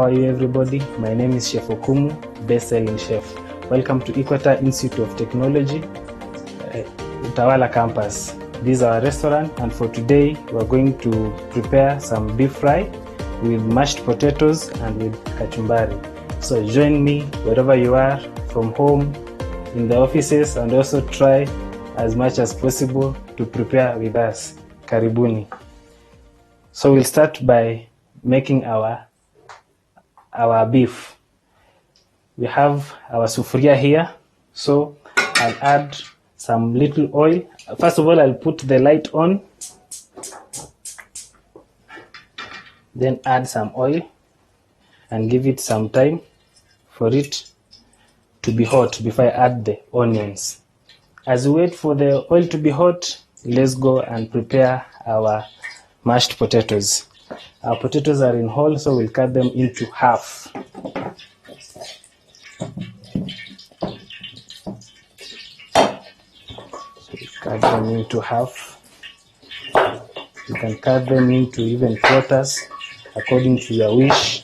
How are you, everybody? My name is Chef Okumu, best-selling chef. Welcome to Equator Institute of Technology, Utawala campus. This is our restaurant, and for today we're going to prepare some beef fry with mashed potatoes and with kachumbari. So join me wherever you are, from home, in the offices, and also try as much as possible to prepare with us. Karibuni. So we'll start by making our beef. We have our sufuria here, so I'll add some little oil. First of all, I'll put the light on, then add some oil and give it some time for it to be hot before I add the onions. As we wait for the oil to be hot, let's go and prepare our mashed potatoes. Our potatoes are in whole, so we'll cut them into half. Cut them into half. You can cut them into even quarters according to your wish.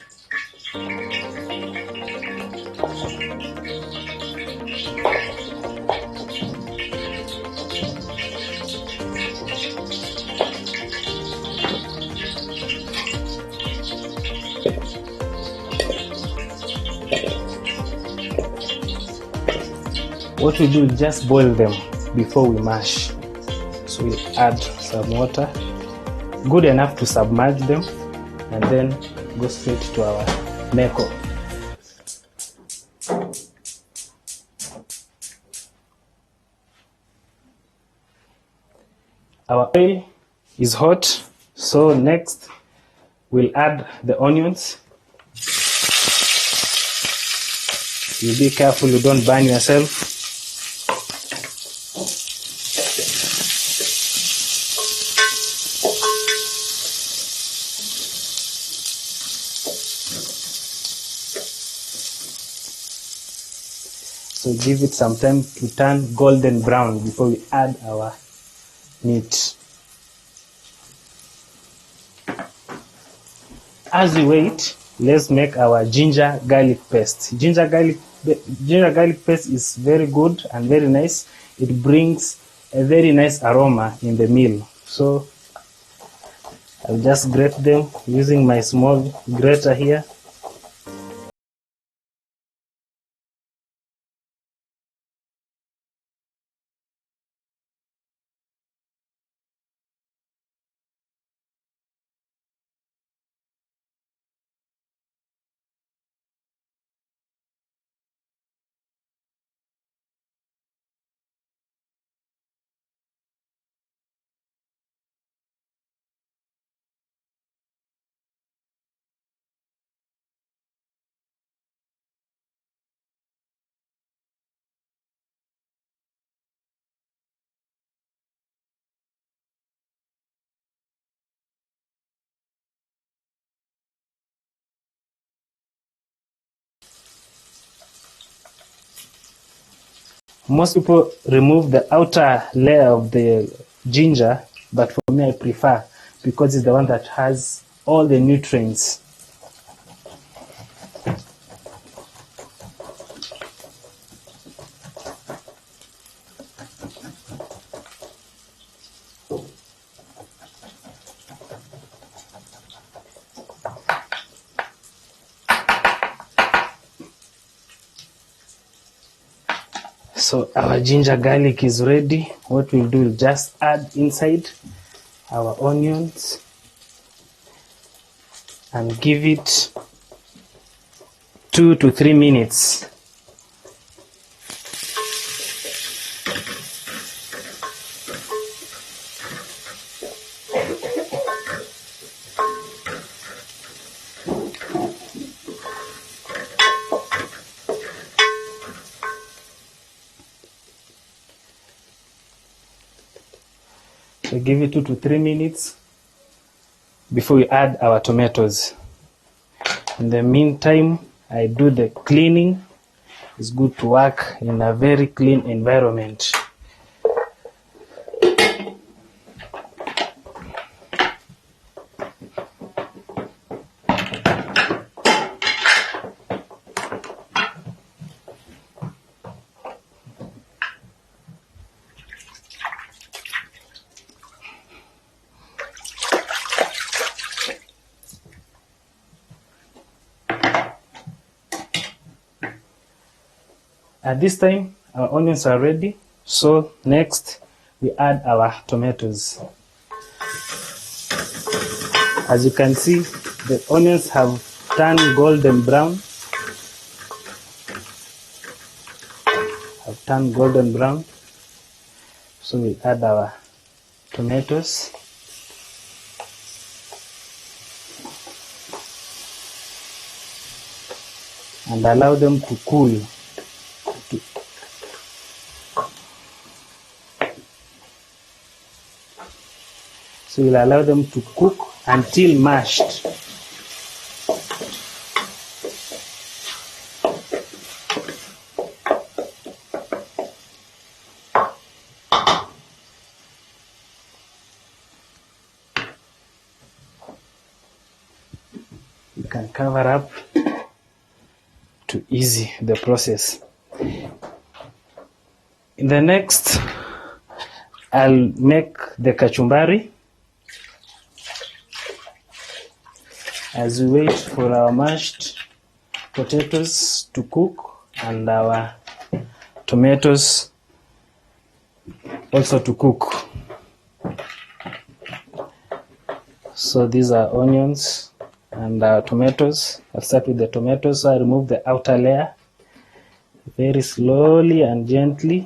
What we do is just boil them before we mash. So we add some water, good enough to submerge them, and then go straight to our meko. Our oil is hot, so next we'll add the onions. You be careful you don't burn yourself. So give it some time to turn golden brown before we add our meat. As we wait, let's make our ginger garlic paste. Ginger garlic paste is very good and very nice. It brings a very nice aroma in the meal. So I'll just grate them using my small grater here. Most people remove the outer layer of the ginger, but for me I prefer, because it's the one that has all the nutrients. So our ginger garlic is ready. What we'll do is just add inside our onions and give it 2 to 3 minutes. So give it 2 to 3 minutes before we add our tomatoes. In the meantime, I do the cleaning. It's good to work in a very clean environment. At this time, our onions are ready. So next, we add our tomatoes. As you can see, the onions have turned golden brown. So we add our tomatoes. And allow them to cool. So we'll allow them to cook until mashed. You can cover up to ease the process. In the next, I'll make the kachumbari. As we wait for our mashed potatoes to cook and our tomatoes also to cook. So these are onions and our tomatoes. I'll start with the tomatoes. So I remove the outer layer very slowly and gently.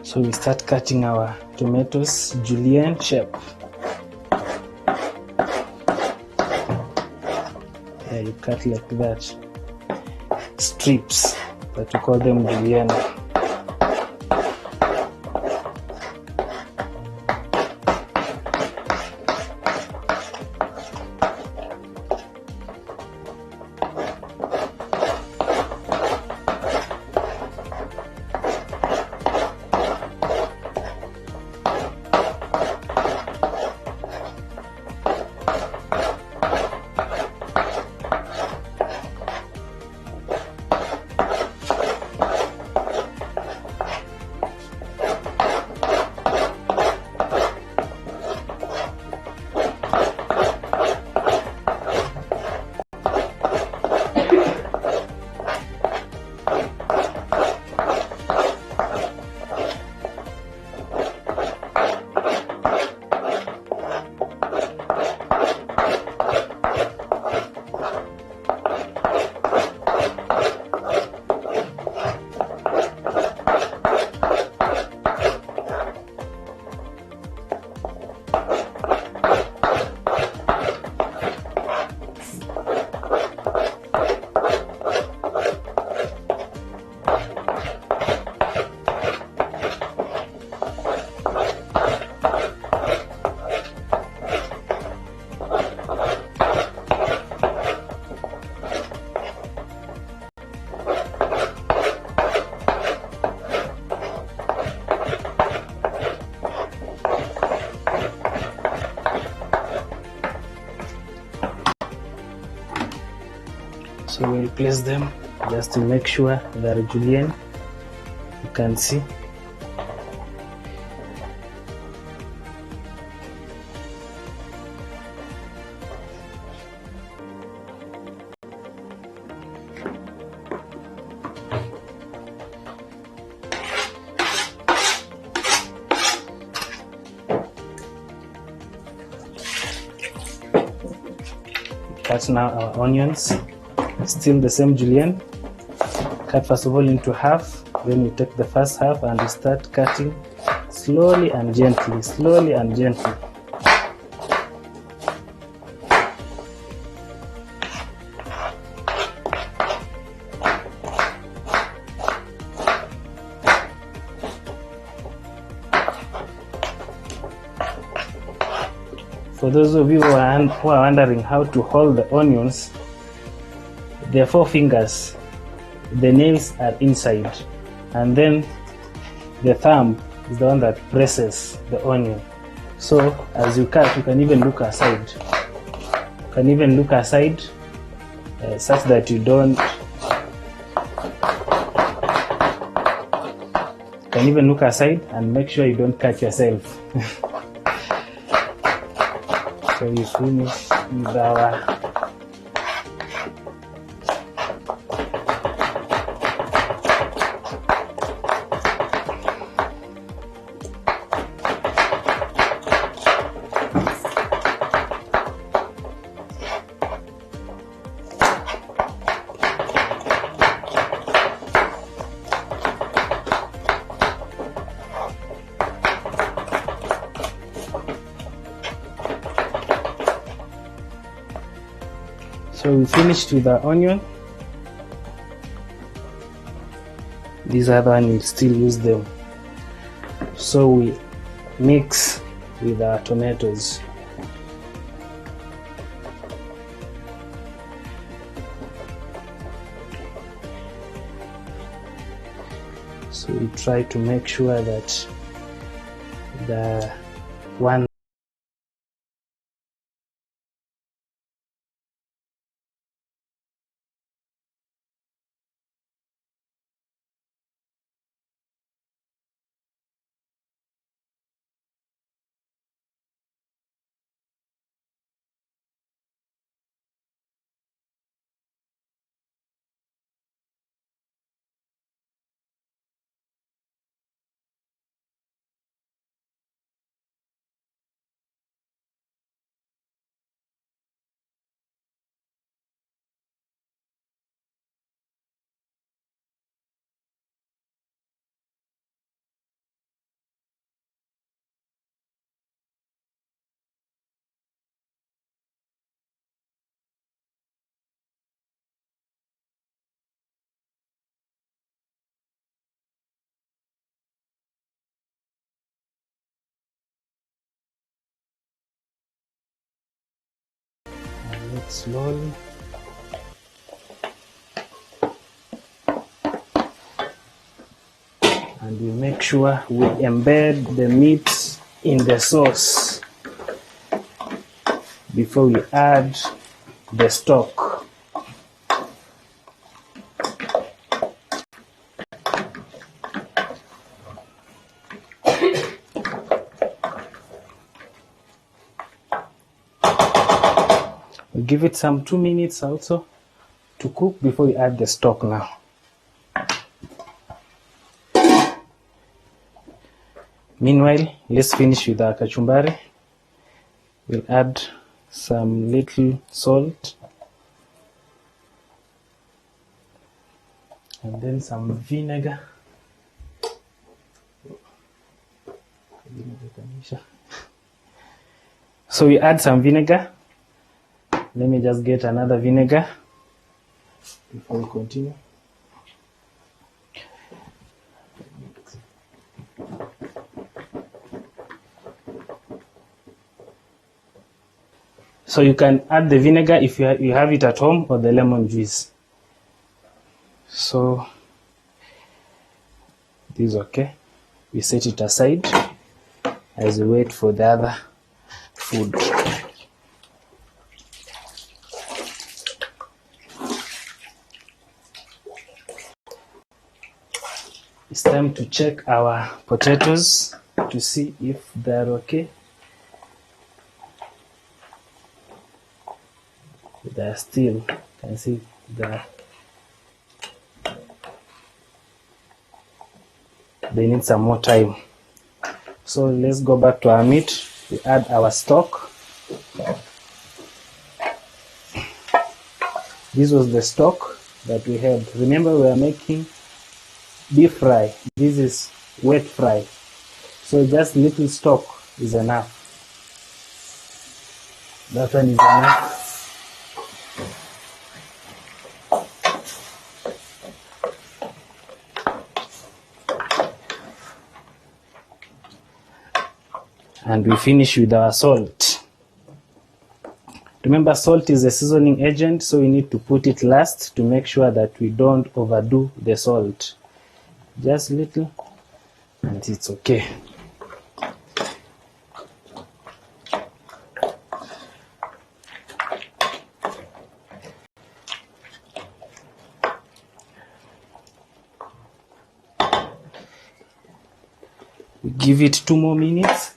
So we start cutting our tomatoes julienne shape. Yeah, you cut like that. Strips, but we call them julienne. So we'll place them just to make sure they're julienne. You can see. cut now our onions. Still the same julienne. Cut first of all into half, then we take the first half and we start cutting slowly and gently, slowly and gently. For those of you who are wondering how to hold the onions, there are 4 fingers. The nails are inside, and then the thumb is the one that presses the onion. So as you cut, you can even look aside. You can even look aside such that you don't. You can even look aside and make sure you don't cut yourself. So we finish with our So we finished with the onion. These other one we'll still use them. So we mix with our tomatoes. So we try to make sure that the one slowly. And we make sure we embed the meat in the sauce before we add the stock. We give it some 2 minutes also to cook before we add the stock now. Meanwhile, let's finish with our kachumbari. We'll add some little salt and then some vinegar. So we add some vinegar. Let me just get another vinegar before we continue. So you can add the vinegar if you have it at home, or the lemon juice. So this is okay. We set it aside as we wait for the other food. It's time to check our potatoes to see if they're okay. They're still, you can see they need some more time. So let's go back to our meat. We add our stock. This was the stock that we had. Remember, we are making deep fry. This is wet fry. So just little stock is enough. That one is enough. And we finish with our salt. Remember, salt is a seasoning agent, so we need to put it last to make sure that we don't overdo the salt. Just little, and it's okay. We give it 2 more minutes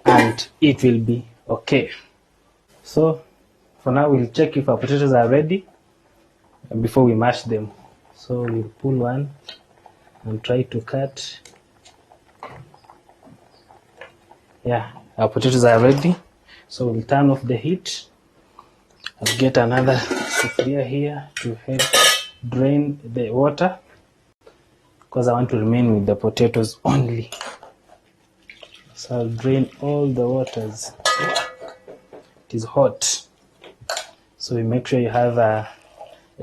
and it will be okay. So for now, we'll check if our potatoes are ready before we mash them. So we'll pull one and try to cut. Yeah, our potatoes are ready. So we'll turn off the heat. I'll get another sufria here to help drain the water, because I want to remain with the potatoes only. So I'll drain all the waters. It is hot, so you make sure you have a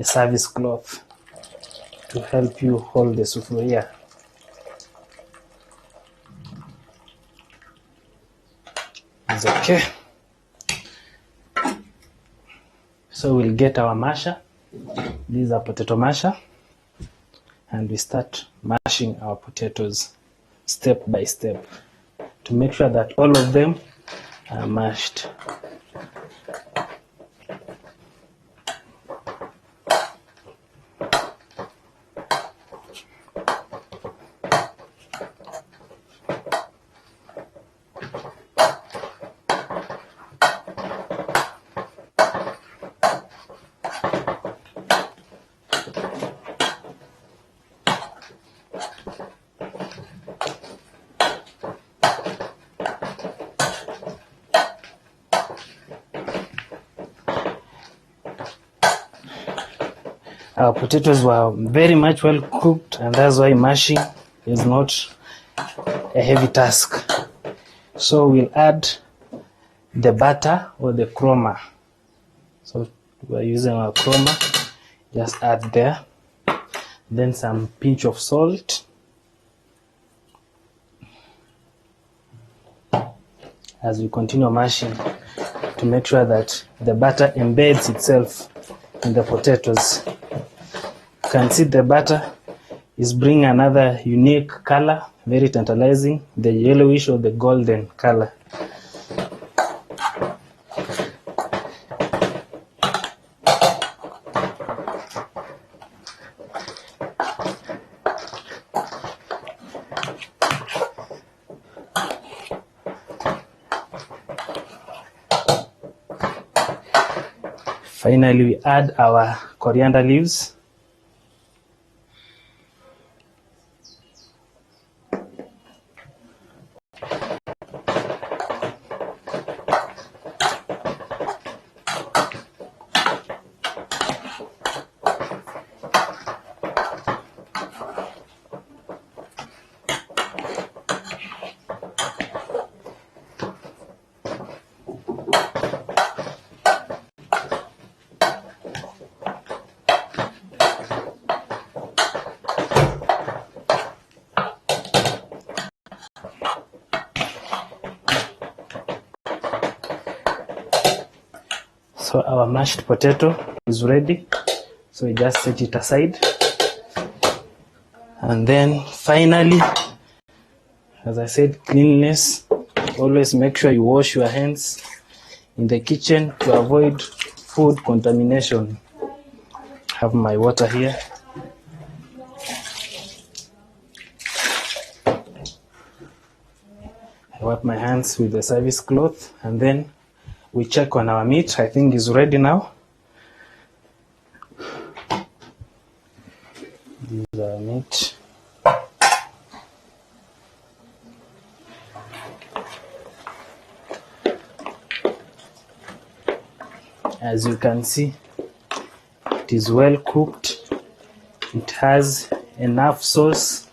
service cloth to help you hold the sufria. It's okay. So we'll get our masher. This is a potato masher, and we start mashing our potatoes step by step to make sure that all of them are mashed. Our potatoes were very much well cooked, and that's why mashing is not a heavy task. So we'll add the butter or the chroma. So we're using our chroma, just add there. Then some pinch of salt. As we continue mashing, to make sure that the butter embeds itself in the potatoes. You can see the butter is bringing another unique color, very tantalizing, the yellowish or the golden color. Finally, we add our coriander leaves. So our mashed potato is ready. So we just set it aside. And then finally, as I said, cleanliness. Always make sure you wash your hands in the kitchen to avoid food contamination. I have my water here. I wipe my hands with the service cloth, and then we check on our meat. I think it's ready now. This is our meat. As you can see, It is well cooked. It has enough sauce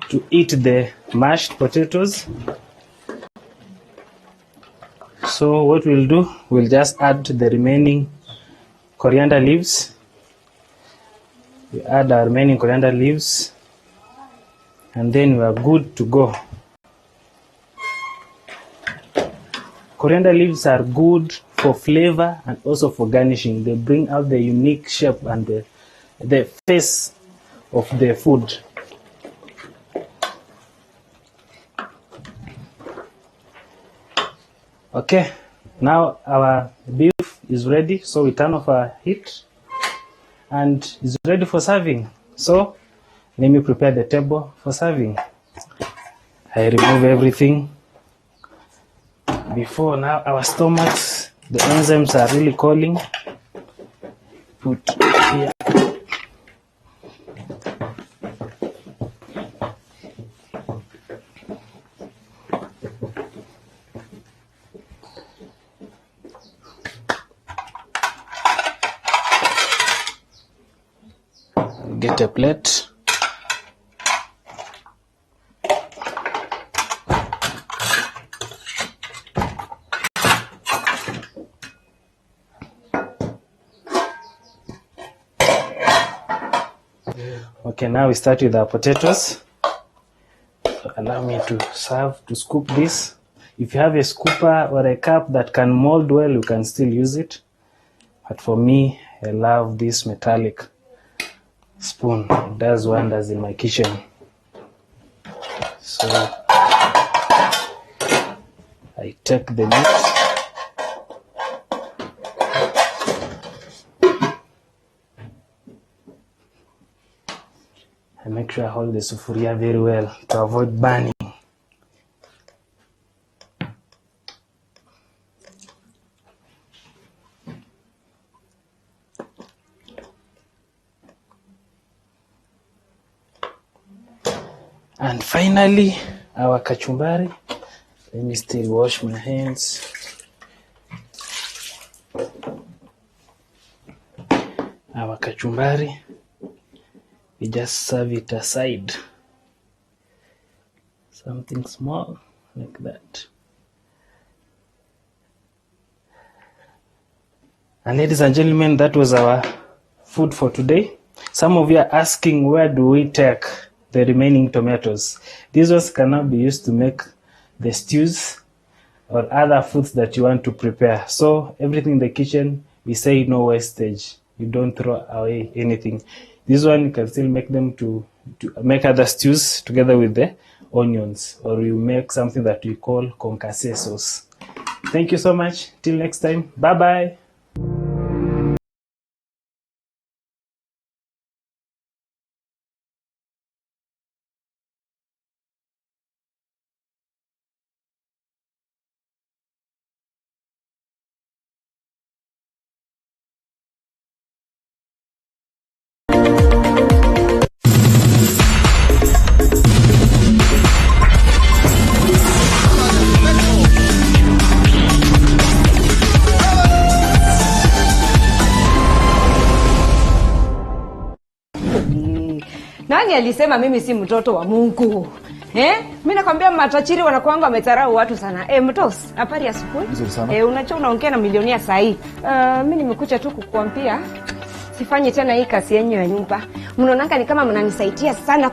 to eat the mashed potatoes. So what we'll do, we'll just add the remaining coriander leaves. We add our remaining coriander leaves, and then we are good to go. Coriander leaves are good for flavor and also for garnishing. They bring out the unique shape and the face of the food. Okay, now our beef is ready, so we turn off our heat and it's ready for serving. So let me prepare the table for serving. I remove everything. Before now, our stomachs, the enzymes are really calling. Put here. Get a plate. Okay, now we start with our potatoes. So allow me to scoop this. If you have a scooper or a cup that can mold well, you can still use it. But for me, I love this metallic spoon. It does wonders in my kitchen. So I take the meat. I make sure I hold the sufuria very well to avoid burning. And finally, our kachumbari. Let me still wash my hands. Our kachumbari. We just serve it aside. Something small like that. And ladies and gentlemen, that was our food for today. Some of you are asking, where do we take the remaining tomatoes? These ones cannot be used to make the stews or other foods that you want to prepare. So everything in the kitchen, we say no wastage. You don't throw away anything. This one you can still make them to make other stews together with the onions, or you make something that we call concasse sauce. Thank you so much. Till next time. Bye-bye. Nani alisema mimi si mtoto wa Mungu? Mimi nakwambia matajiri wanakuanga wametarau watu sana. Mtos, habari ya asubuhi? Nzuri sana. Unachua unaongea na milionia sahi. Mimi nimekuja tu kukuambia sifanye tena hii kazi yenyu ya nyumba. Mnaonanga ni kama mnanisaidia sana